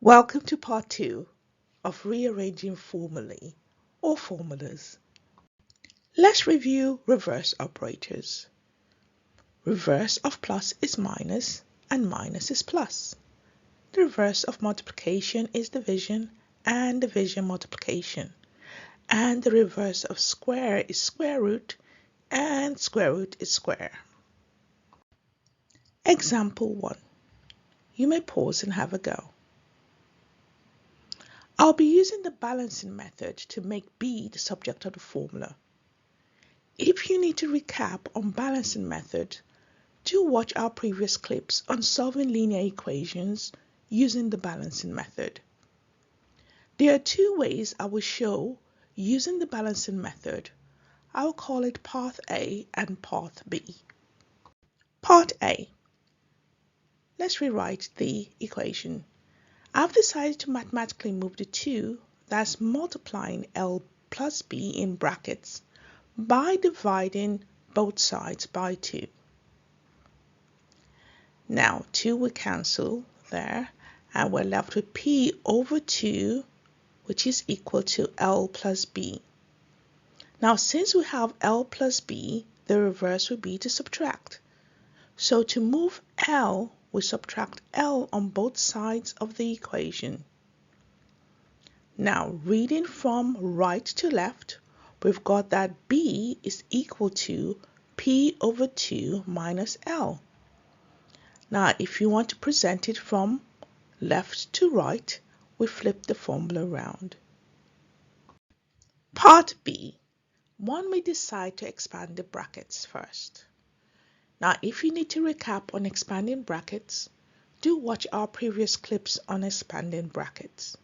Welcome to part 2 of rearranging formulae or formulas. Let's review reverse operators. Reverse of plus is minus and minus is plus. The reverse of multiplication is division and division multiplication. And the reverse of square is square root and square root is square. Example 1. You may pause and have a go. I'll be using the balancing method to make B the subject of the formula. If you need to recap on balancing method, do watch our previous clips on solving linear equations using the balancing method. There are two ways I will show using the balancing method. I will call it Path A and Path B. Part A. Let's rewrite the equation. I've decided to mathematically move the 2, that's multiplying L plus B in brackets, by dividing both sides by 2. Now 2 will cancel there and we're left with P over 2, which is equal to L plus B. Now since we have L plus B, the reverse would be to subtract. So to move L, we subtract L on both sides of the equation. Now reading from right to left, we've got that B is equal to P over 2 minus L. Now if you want to present it from left to right, we flip the formula around. Part B. One may decide to expand the brackets first. Now if you need to recap on expanding brackets, do watch our previous clips on expanding brackets.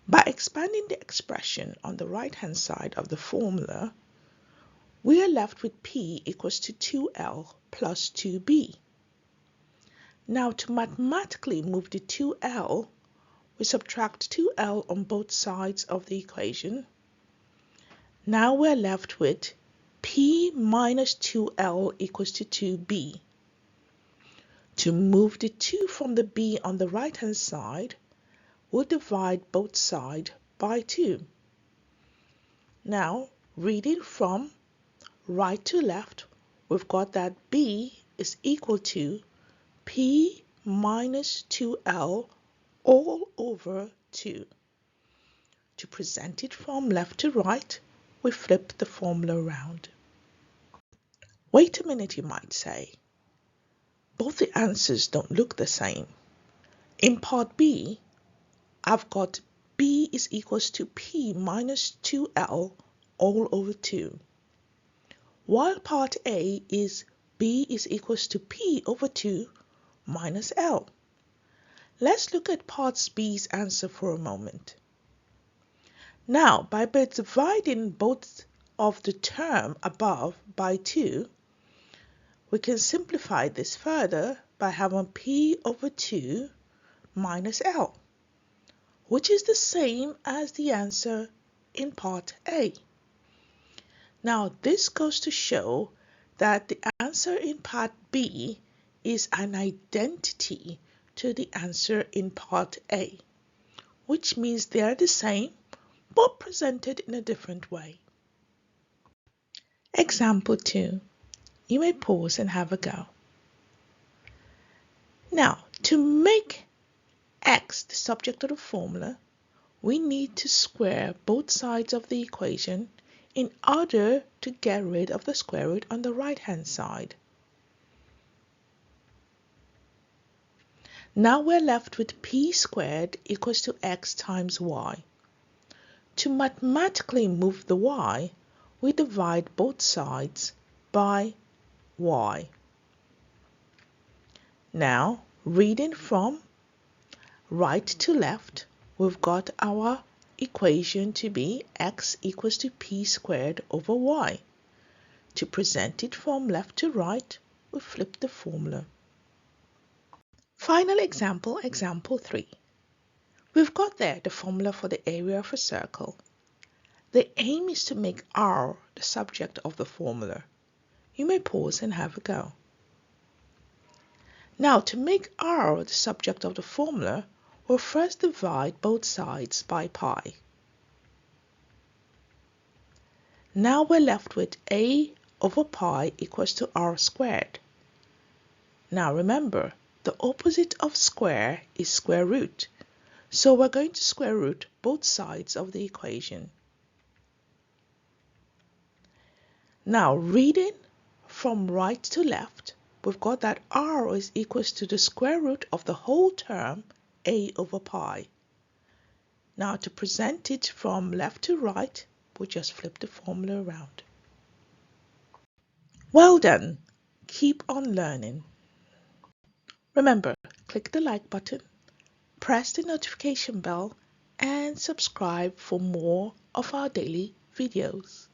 By expanding the expression on the right hand side of the formula, we are left with P equals to 2L plus 2B. Now to mathematically move the 2L, we subtract 2L on both sides of the equation. Now we're left with P minus 2L equals to 2B. To move the 2 from the B on the right hand side, we'll divide both sides by 2. Now, reading from right to left, we've got that B is equal to P minus 2L all over 2. To present it from left to right, we flip the formula around. Wait a minute, you might say. Both the answers don't look the same. In part B, I've got B is equals to P minus 2L all over 2. While part A is B is equals to P over 2 minus L. Let's look at part B's answer for a moment. Now, by dividing both of the term above by 2, we can simplify this further by having P over 2 minus L, which is the same as the answer in part A. Now this goes to show that the answer in part B is an identity to the answer in part A, which means they are the same but presented in a different way. Example 2. You may pause and have a go. Now, to make x the subject of the formula, we need to square both sides of the equation in order to get rid of the square root on the right hand side. Now we're left with p squared equals to x times y. To mathematically move the y, we divide both sides by y. Now, reading from right to left, we've got our equation to be x equals to p squared over y. To present it from left to right, we flip the formula. Final example, example 3. We've got there the formula for the area of a circle. The aim is to make R the subject of the formula. You may pause and have a go. Now, to make r the subject of the formula, we'll first divide both sides by pi. Now we're left with a over pi equals to r squared. Now remember, the opposite of square is square root, so we're going to square root both sides of the equation. Now reading from right to left, we've got that r is equals to the square root of the whole term a over pi. Now to present it from left to right, we'll just flip the formula around. Well done! Keep on learning. Remember, click the like button, press the notification bell, and subscribe for more of our daily videos.